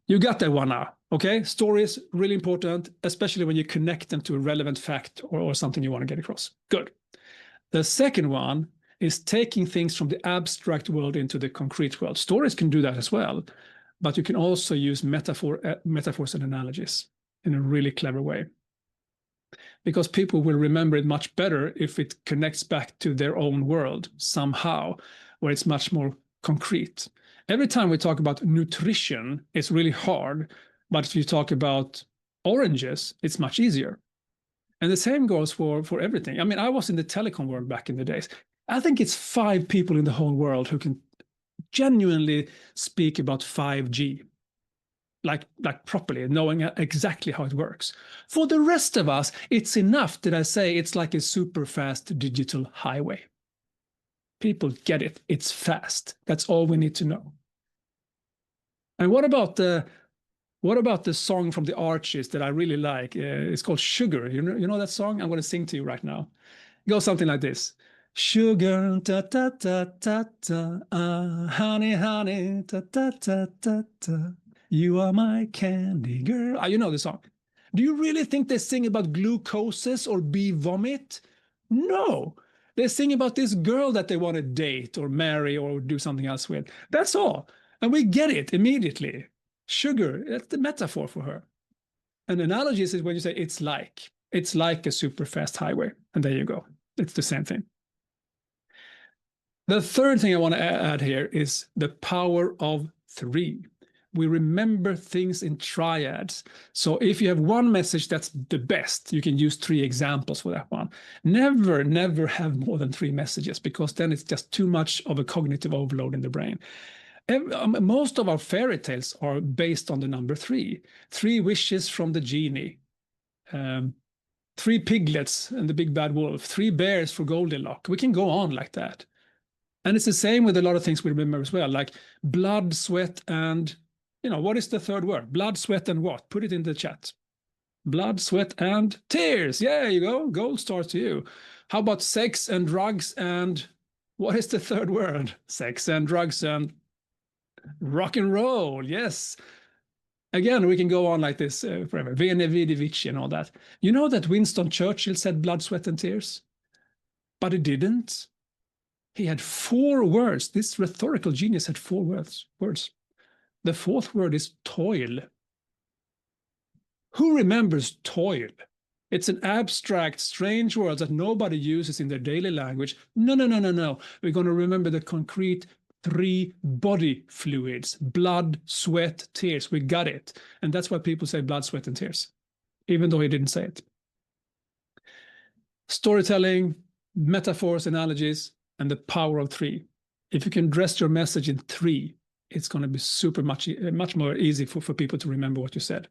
You got that one now, okay? Stories, really important, especially when you connect them to a relevant fact or something you want to get across. Good. The second one is taking things from the abstract world into the concrete world. Stories can do that as well, but you can also use metaphors and analogies in a really clever way, because people will remember it much better if it connects back to their own world somehow, where it's much more concrete. Every time we talk about nutrition, it's really hard, but if you talk about oranges, it's much easier. And the same goes for everything. I mean, I was in the telecom world back in the days. I think it's 5 people in the whole world who can genuinely speak about 5G, like properly, knowing exactly how it works. For the rest of us, it's enough that I say it's like a super fast digital highway. People get it. It's fast. That's all we need to know. And what about the song from the Archies that I really like? It's called Sugar. You know that song? I'm going to sing to you right now. It goes something like this. Sugar, ta ta ta ta ta, honey, honey, ta ta ta ta ta. You are my candy girl. You know the song. Do you really think they sing about glucoses or bee vomit? No. They sing about this girl that they want to date or marry or do something else with. That's all. And we get it immediately. Sugar, that's the metaphor for her. An analogy is when you say it's like a super fast highway. And there you go. It's the same thing. The third thing I want to add here is the power of 3. We remember things in triads. So if you have one message that's the best, you can use 3 examples for that one. Never have more than 3 messages, because then it's just too much of a cognitive overload in the brain. Most of our fairy tales are based on the number 3. 3 wishes from the genie. 3 piglets and the big bad wolf, 3 bears for Goldilocks. We can go on like that. And it's the same with a lot of things we remember as well, like blood, sweat, and, what is the third word? Blood, sweat, and what? Put it in the chat. Blood, sweat, and tears. Yeah, there you go. Gold stars to you. How about sex and drugs and what is the third word? Sex and drugs and rock and roll. Yes. Again, we can go on like this forever. Veni, vidi, vici and all that. You know that Winston Churchill said blood, sweat, and tears? But he didn't. He had 4 words. This rhetorical genius had 4 words. The 4th word is toil. Who remembers toil? It's an abstract, strange word that nobody uses in their daily language. No. We're going to remember the concrete 3 body fluids: blood, sweat, tears. We got it. And that's why people say blood, sweat, and tears, even though he didn't say it. Storytelling, metaphors, analogies, and the power of 3. If you can dress your message in 3, it's going to be much more easy for people to remember what you said.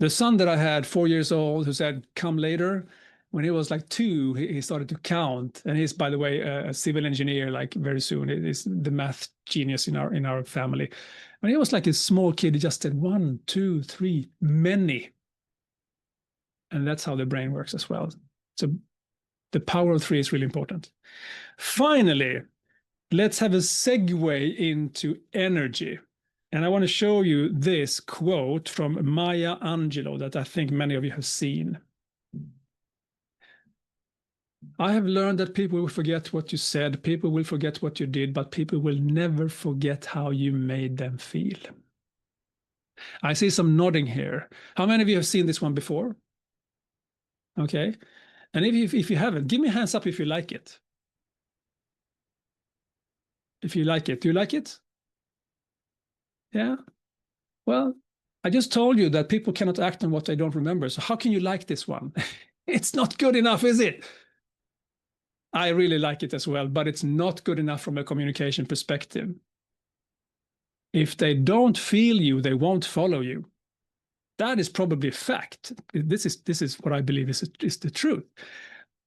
The son that I had, 4 years old, who said, "Come later," when he was like 2, he started to count. And he's, by the way, a civil engineer, like very soon. He's the math genius in our family. When he was like a small kid, he just said 1, 2, 3, many. And that's how the brain works as well. So the power of 3 is really important. Finally, let's have a segue into energy. And I want to show you this quote from Maya Angelou that I think many of you have seen. "I have learned that people will forget what you said, people will forget what you did, but people will never forget how you made them feel." I see some nodding here. How many of you have seen this one before? Okay. And if you haven't, give me a hands up if you like it. If you like it. Do you like it? Yeah? Well, I just told you that people cannot act on what they don't remember. So how can you like this one? It's not good enough, is it? I really like it as well, but it's not good enough from a communication perspective. If they don't feel you, they won't follow you. That is probably a fact. This is what I believe is the truth.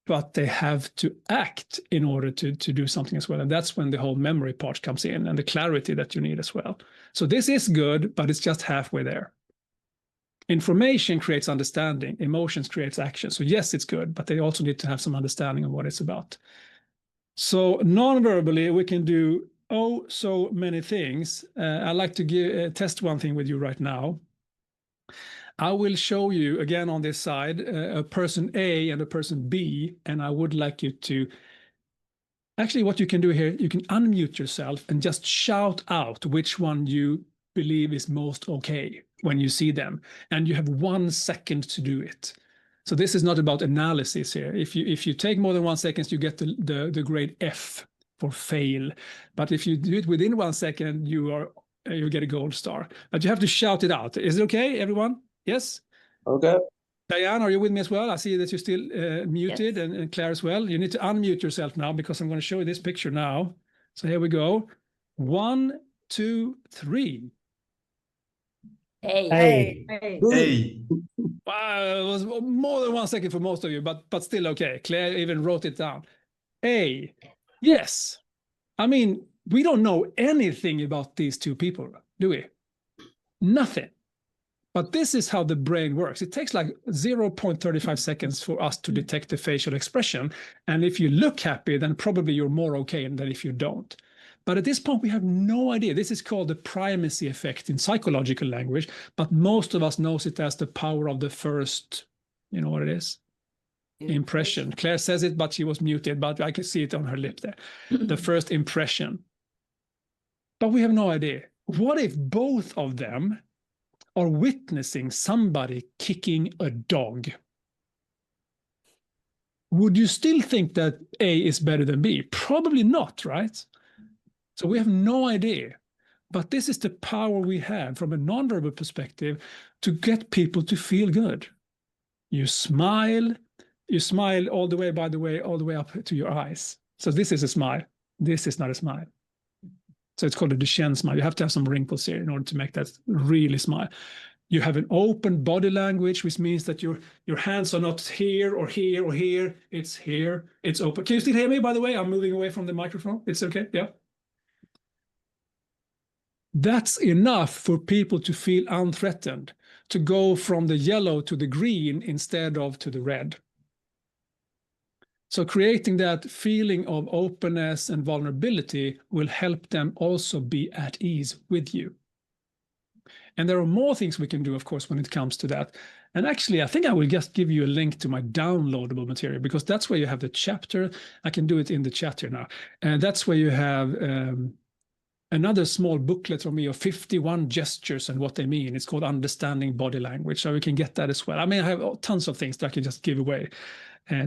But they have to act in order to do something as well. And that's when the whole memory part comes in and the clarity that you need as well. So this is good, but it's just halfway there. Information creates understanding. Emotions creates action. So yes, it's good, but they also need to have some understanding of what it's about. So non-verbally, we can do so many things. I'd like to test one thing with you right now. I will show you again on this side a person A and a person B, and I would like you to actually, what you can do here, you can unmute yourself and just shout out which one you believe is most okay when you see them, and you have 1 second to do it. So this is not about analysis here. If you take more than 1 second, you get the grade F for fail. But if you do it within 1 second, you get a gold star. But you have to shout it out. Is it okay, everyone? Yes? Okay. Diane, are you with me as well? I see that you're still muted, Yes. and Claire as well. You need to unmute yourself now because I'm going to show you this picture now. So here we go. 1, 2, 3. Hey. Hey. Hey. Wow, it was more than 1 second for most of you, but still okay. Claire even wrote it down. A. Yes. I mean, we don't know anything about these 2 people, do we? Nothing. But this is how the brain works. It takes like 0.35 seconds for us to detect the facial expression. And if you look happy, then probably you're more okay than if you don't. But at this point, we have no idea. This is called the primacy effect in psychological language, but most of us knows it as the power of the first, you know what it is? Impression. Claire says it, but she was muted, but I can see it on her lip there. The first impression. But we have no idea. What if both of them are witnessing somebody kicking a dog? Would you still think that A is better than B? Probably not, right? So we have no idea. But this is the power we have from a nonverbal perspective to get people to feel good. You smile all the way, by the way, all the way up to your eyes. So this is a smile. This is not a smile. So it's called a Duchenne smile. You have to have some wrinkles here in order to make that really smile. You have an open body language, which means that your hands are not here or here or here. It's here. It's open. Can you still hear me, by the way? I'm moving away from the microphone. It's okay? Yeah. That's enough for people to feel unthreatened, to go from the yellow to the green instead of to the red. So creating that feeling of openness and vulnerability will help them also be at ease with you. And there are more things we can do, of course, when it comes to that. And actually, I think I will just give you a link to my downloadable material, because that's where you have the chapter. I can do it in the chat here now. And that's where you have another small booklet from me of 51 gestures and what they mean. It's called Understanding Body Language. So we can get that as well. I mean, I have tons of things that I can just give away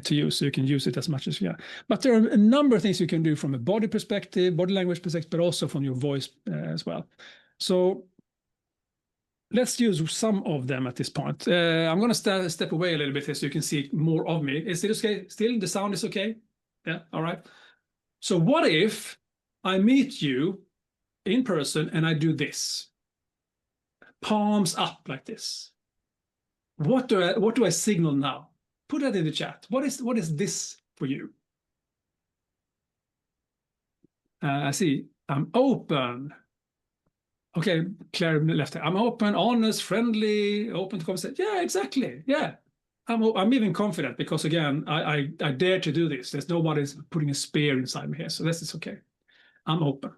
to you, so you can use it as much as you can. But there are a number of things you can do from a body perspective, body language perspective, but also from your voice as well. So let's use some of them at this point. I'm going to step away a little bit here so you can see more of me. Is it okay? Still, the sound is okay? Yeah, all right. So what if I meet you in person and I do this? Palms up like this. What do I signal now? Put that in the chat. What is this for you? I see. I'm open. Okay, Claire left it. I'm open, honest, friendly, open to conversation. Yeah, exactly. Yeah. I'm even confident because, again, I dare to do this. There's nobody's putting a spear inside me here. So this is okay. I'm open.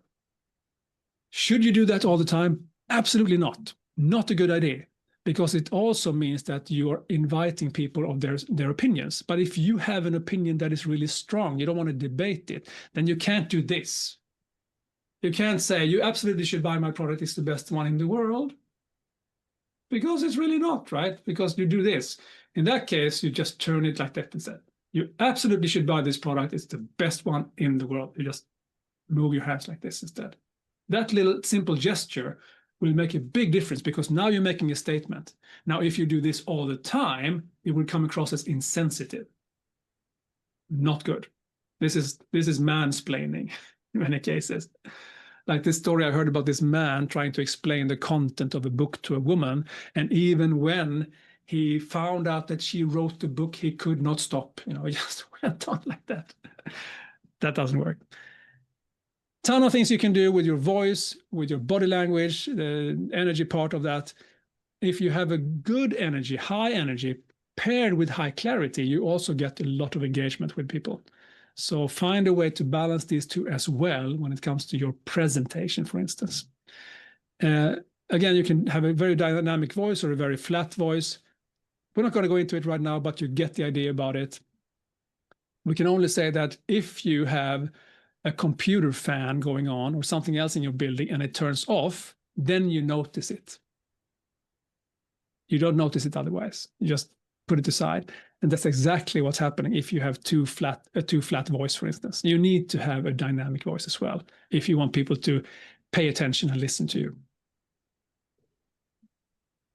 Should you do that all the time? Absolutely not. Not a good idea, because it also means that you are inviting people of their opinions. But if you have an opinion that is really strong, you don't want to debate it, then you can't do this. You can't say, you absolutely should buy my product, it's the best one in the world. Because it's really not, right? Because you do this. In that case, you just turn it like that instead. You absolutely should buy this product, it's the best one in the world. You just move your hands like this instead. That little simple gesture will make a big difference, because now you're making a statement. Now, if you do this all the time, it will come across as insensitive. Not good. This is mansplaining in many cases. Like this story I heard about this man trying to explain the content of a book to a woman, and even when he found out that she wrote the book, he could not stop. He just went on like that. That doesn't work. Ton of things you can do with your voice, with your body language, the energy part of that. If you have a good energy, high energy, paired with high clarity, you also get a lot of engagement with people. So find a way to balance these two as well when it comes to your presentation, for instance. Again, you can have a very dynamic voice or a very flat voice. We're not going to go into it right now, but you get the idea about it. We can only say that if you have a computer fan going on or something else in your building and it turns off, then you notice it. You don't notice it otherwise. You just put it aside. And that's exactly what's happening if you have a too flat voice, for instance. You need to have a dynamic voice as well if you want people to pay attention and listen to you.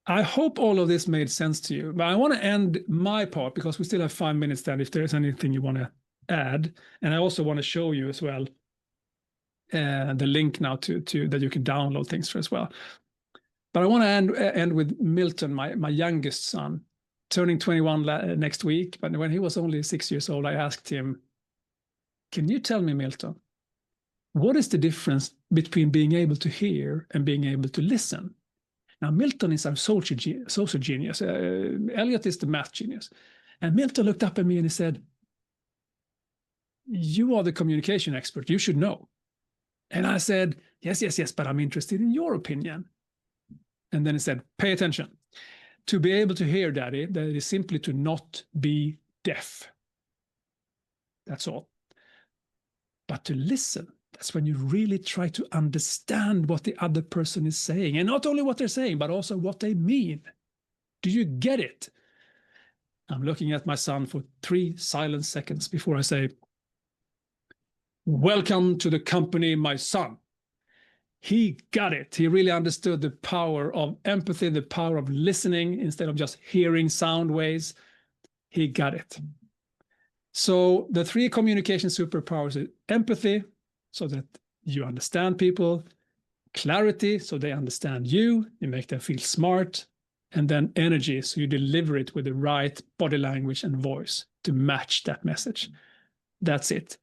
I hope all of this made sense to you, but I want to end my part because we still have 5 minutes then if there's anything you want to add. And I also want to show you as well the link now to that you can download things for as well. But I want to end with Milton, my youngest son, turning 21 next week. But when he was only 6 years old, I asked him, can you tell me, Milton, what is the difference between being able to hear and being able to listen? Now, Milton is our social genius. Elliot is the math genius. And Milton looked up at me and he said, you are the communication expert. You should know. And I said, yes, but I'm interested in your opinion. And then he said, pay attention. To be able to hear, Daddy, that is simply to not be deaf. That's all. But to listen, that's when you really try to understand what the other person is saying. And not only what they're saying, but also what they mean. Do you get it? I'm looking at my son for 3 silent seconds before I say, welcome to the company, my son. He got it. He really understood the power of empathy, the power of listening instead of just hearing sound waves. He got it. So the 3 communication superpowers are empathy, so that you understand people, clarity, so they understand you, you make them feel smart, and then energy. So you deliver it with the right body language and voice to match that message. That's it.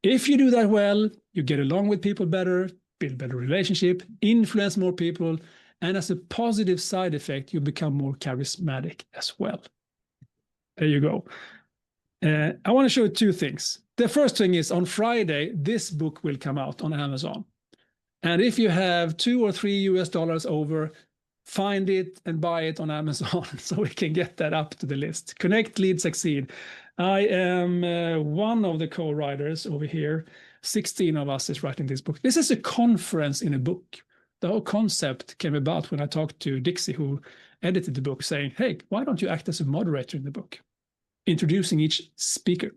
If you do that well, you get along with people better, build better relationship, influence more people, and as a positive side effect, you become more charismatic as well. There you go. I want to show you two things. The first thing is on Friday, this book will come out on Amazon. And if you have $2 or $3 over, find it and buy it on Amazon so we can get that up to the list. Connect, Lead, Succeed. I am one of the co-writers over here. 16 of us is writing this book. This is a conference in a book. The whole concept came about when I talked to Dixie, who edited the book, saying, hey, why don't you act as a moderator in the book, introducing each speaker?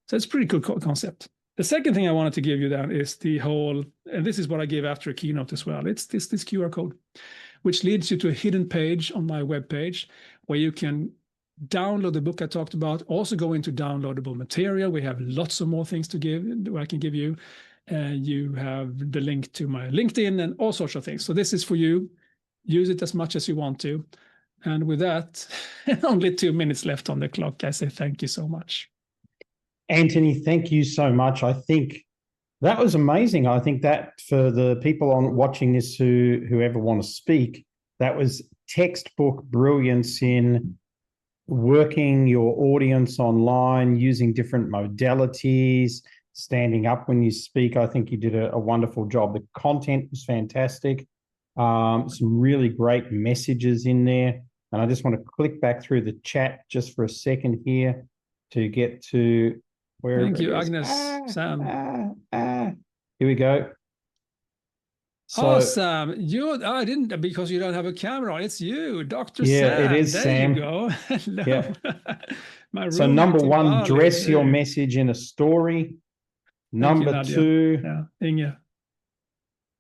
So it's a pretty cool concept. The second thing I wanted to give you then is the whole, and this is what I give after a keynote as well. It's this QR code, which leads you to a hidden page on my webpage where you can download the book I talked about, also go into downloadable material. We have lots of more things to give, I can give you. You have the link to my LinkedIn and all sorts of things. So this is for you. Use it as much as you want to. And with that, only 2 minutes left on the clock. I say thank you so much. Antoni, thank you so much. I think that was amazing. I think that for the people on watching this who ever want to speak, that was textbook brilliance in working your audience online, using different modalities, standing up when you speak. I think you did a wonderful job. The content was fantastic. Some really great messages in there. And I just want to click back through the chat just for a second here to get to where. Thank you, Agnes, Sam. Here we go. So, awesome. I didn't, because you don't have a camera on. It's you, Dr. Yeah, Sam. it is there Sam. You go. Hello. Yeah. So number one, dress your message in a story. Number two, Inge.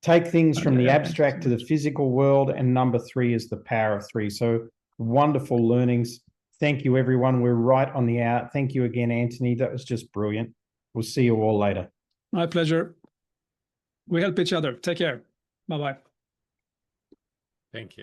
take things from the abstract to the physical world. And number three is the power of three. So wonderful learnings. Thank you, everyone. We're right on the out. Thank you again, Antoni. That was just brilliant. We'll see you all later. My pleasure. We help each other. Take care. Bye-bye. Thank you.